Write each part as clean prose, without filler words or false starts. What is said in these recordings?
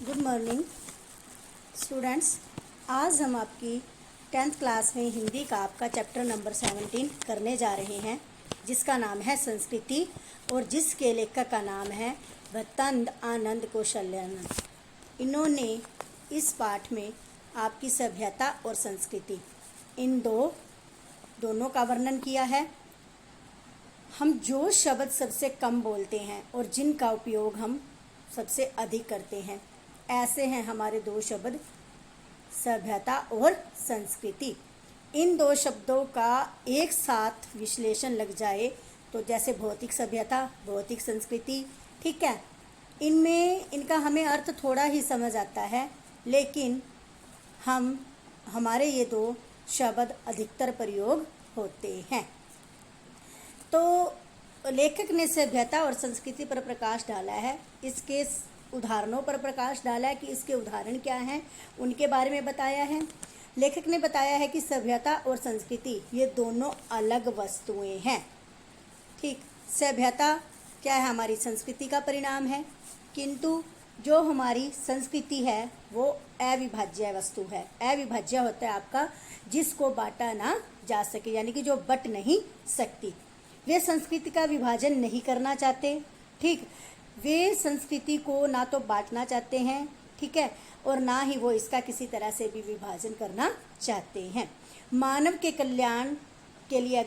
Good morning students. आज हम आपकी 10th क्लास में हिंदी का आपका चैप्टर नंबर 17 करने जा रहे हैं, जिसका नाम है संस्कृति और जिसके लेखक का नाम है भत्तानंद आनंद कौशल्यानंद। इन्होंने इस पाठ में आपकी सभ्यता और संस्कृति इन दोनों का वर्णन किया है। हम जो शब्द सबसे कम बोलते हैं और जिनका उपयोग हम सबसे अधिक करते हैं, ऐसे हैं हमारे दो शब्द सभ्यता और संस्कृति। इन दो शब्दों का एक साथ विश्लेषण लग जाए तो जैसे भौतिक सभ्यता, भौतिक संस्कृति, ठीक है, इनका हमें अर्थ थोड़ा ही समझ आता है, लेकिन हमारे ये दो शब्द अधिकतर प्रयोग होते हैं। तो लेखक ने सभ्यता और संस्कृति पर प्रकाश डाला है, इसके उदाहरणों पर प्रकाश डाला है कि इसके उदाहरण क्या हैं, उनके बारे में बताया है। लेखक ने बताया है कि सभ्यता और संस्कृति ये दोनों अलग वस्तुएं हैं। ठीक, सभ्यता क्या है? हमारी संस्कृति का परिणाम है, किंतु जो हमारी संस्कृति है वो अविभाज्य वस्तु है। अविभाज्य होता है आपका जिसको बांटा ना जा सके, यानी कि जो बट नहीं सकती। वे संस्कृति का विभाजन नहीं करना चाहते, ठीक, वे संस्कृति को ना तो बांटना चाहते हैं, ठीक है, और ना ही वो इसका किसी तरह से भी विभाजन करना चाहते हैं। मानव के कल्याण के लिए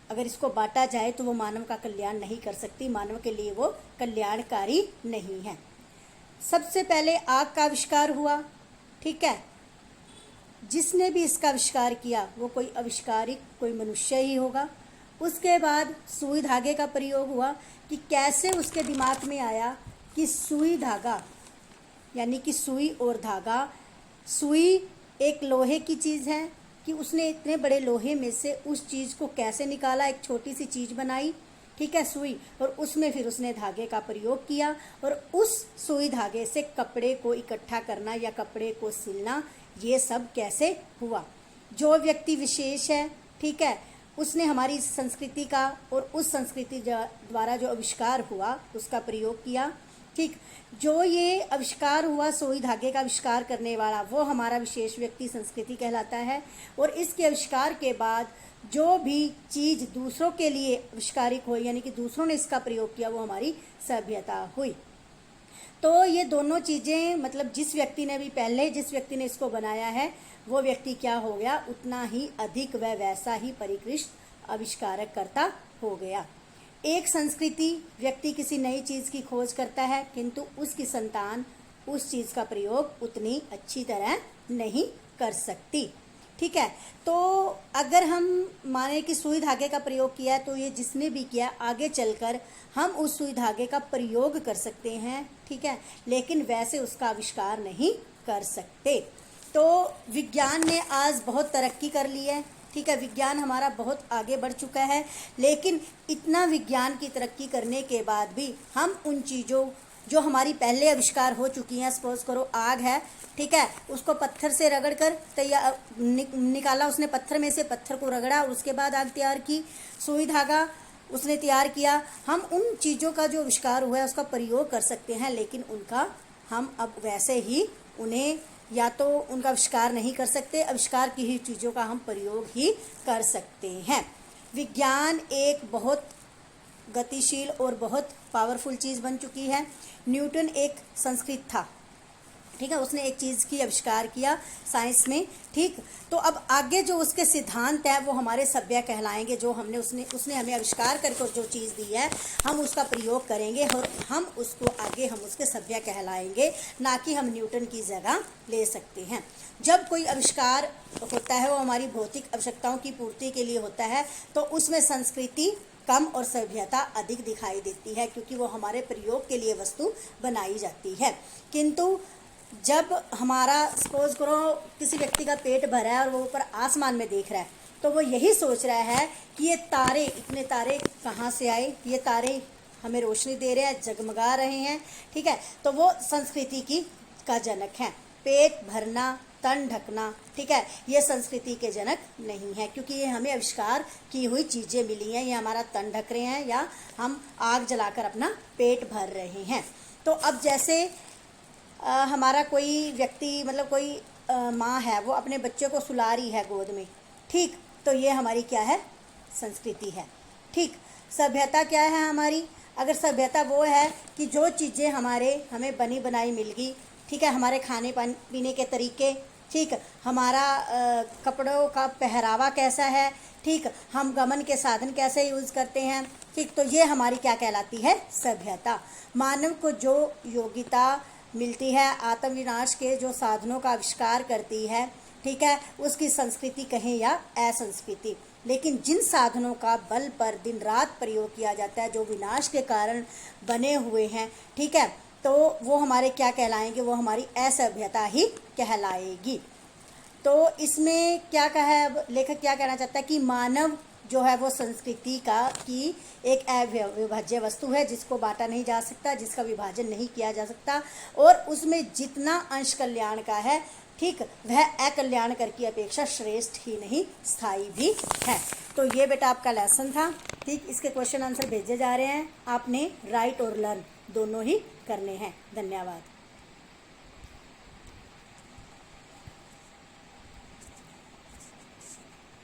अगर इसको बांटा जाए तो वो मानव का कल्याण नहीं कर सकती, मानव के लिए वो कल्याणकारी नहीं है। सबसे पहले आग का आविष्कार हुआ, ठीक है, जिसने भी इसका आविष्कार किया वो कोई आविष्कारिक, कोई मनुष्य ही होगा। उसके बाद सुई धागे का प्रयोग हुआ कि कैसे उसके दिमाग में आया कि सुई धागा, यानी कि सुई और धागा, सुई एक लोहे की चीज़ है कि उसने इतने बड़े लोहे में से उस चीज़ को कैसे निकाला, एक छोटी सी चीज़ बनाई, ठीक है, सुई, और उसमें फिर उसने धागे का प्रयोग किया और उस सुई धागे से कपड़े को इकट्ठा करना या कपड़े को सिलना, ये सब कैसे हुआ। जो व्यक्ति विशेष है, ठीक है, उसने हमारी संस्कृति का और उस संस्कृति द्वारा जो आविष्कार हुआ उसका प्रयोग किया, ठीक। जो ये आविष्कार हुआ सुई धागे का आविष्कार करने वाला, वो हमारा विशेष व्यक्ति संस्कृति कहलाता है। और इसके आविष्कार के बाद जो भी चीज़ दूसरों के लिए आविष्कारिक हुई, यानी कि दूसरों ने इसका प्रयोग किया, वो हमारी सभ्यता हुई। तो ये दोनों चीज़ें, मतलब जिस व्यक्ति ने इसको बनाया है वो व्यक्ति क्या हो गया, उतना ही अधिक व वैसा ही परिष्कृत आविष्कारक करता हो गया। एक संस्कृति व्यक्ति किसी नई चीज़ की खोज करता है, किंतु उसकी संतान उस चीज़ का प्रयोग उतनी अच्छी तरह नहीं कर सकती, ठीक है। तो अगर हम माने कि सुई धागे का प्रयोग किया है, तो ये जिसने भी किया आगे चलकर हम उस सुई धागे का प्रयोग कर सकते हैं, ठीक है, लेकिन वैसे उसका आविष्कार नहीं कर सकते। तो विज्ञान ने आज बहुत तरक्की कर ली है, ठीक है, विज्ञान हमारा बहुत आगे बढ़ चुका है, लेकिन इतना विज्ञान की तरक्की करने के बाद भी हम उन चीज़ों जो हमारी पहले आविष्कार हो चुकी हैं, सपोज करो आग है, ठीक है, उसको पत्थर से रगड़ कर निकाला उसने, पत्थर में से पत्थर को रगड़ा, उसके बाद आग तैयार की, सुई धागा उसने तैयार किया। हम उन चीज़ों का जो आविष्कार हुआ है उसका प्रयोग कर सकते हैं, लेकिन हम अब वैसे ही उन्हें या तो उनका आविष्कार नहीं कर सकते, आविष्कार की ही चीज़ों का हम प्रयोग ही कर सकते हैं। विज्ञान एक बहुत गतिशील और बहुत पावरफुल चीज़ बन चुकी है। न्यूटन एक संस्कृत था, ठीक है, उसने एक चीज़ की आविष्कार किया साइंस में, ठीक। तो अब आगे जो उसके सिद्धांत है वो हमारे सभ्य कहलाएंगे, जो उसने हमें आविष्कार करके जो चीज़ दी है हम उसका प्रयोग करेंगे और हम उसके सभ्य कहलाएंगे, ना कि हम न्यूटन की जगह ले सकते हैं। जब कोई आविष्कार होता है वो हमारी भौतिक आवश्यकताओं की पूर्ति के लिए होता है, तो उसमें संस्कृति कम और सभ्यता अधिक दिखाई देती है, क्योंकि वो हमारे प्रयोग के लिए वस्तु बनाई जाती है। किंतु जब हमारा सपोज करो किसी व्यक्ति का पेट भरा है और वो ऊपर आसमान में देख रहा है, तो वो यही सोच रहा है कि ये तारे, इतने तारे कहाँ से आए, ये तारे हमें रोशनी दे रहे हैं, जगमगा रहे हैं, ठीक है, तो वो संस्कृति का जनक है। पेट भरना, तन ढकना, ठीक है, ये संस्कृति के जनक नहीं है, क्योंकि ये हमें आविष्कार की हुई चीज़ें मिली हैं। ये हमारा तन ढक रहे हैं या हम आग जलाकर अपना पेट भर रहे हैं। तो अब जैसे हमारा कोई व्यक्ति मतलब कोई माँ है, वो अपने बच्चे को सुला रही है गोद में, ठीक, तो ये हमारी क्या है, संस्कृति है। ठीक, सभ्यता क्या है हमारी, अगर सभ्यता वो है कि जो चीज़ें हमें बनी बनाई मिल गई, ठीक है, हमारे खाने पीने के तरीके, ठीक, हमारा कपड़ों का पहरावा कैसा है, ठीक, हम गमन के साधन कैसे यूज़ करते हैं, ठीक, तो ये हमारी क्या कहलाती है, सभ्यता। मानव को जो योग्यता मिलती है, आत्मविनाश के जो साधनों का आविष्कार करती है, ठीक है, उसकी संस्कृति कहें या असंस्कृति। लेकिन जिन साधनों का बल पर दिन रात प्रयोग किया जाता है, जो विनाश के कारण बने हुए हैं, ठीक है, तो वो हमारे क्या कहलाएंगे, वो हमारी असभ्यता ही कहलाएगी। तो इसमें क्या कहा है, लेखक क्या कहना चाहता है कि मानव जो है वो संस्कृति की एक अविभाज्य वस्तु है, जिसको बांटा नहीं जा सकता, जिसका विभाजन नहीं किया जा सकता, और उसमें जितना अंश कल्याण का है, ठीक, वह अकल्याणकर की अपेक्षा श्रेष्ठ ही नहीं, स्थायी भी है। तो ये बेटा आपका लेसन था, ठीक, इसके क्वेश्चन आंसर भेजे जा रहे हैं, आपने राइट और लर्न दोनों ही करने हैं। धन्यवाद।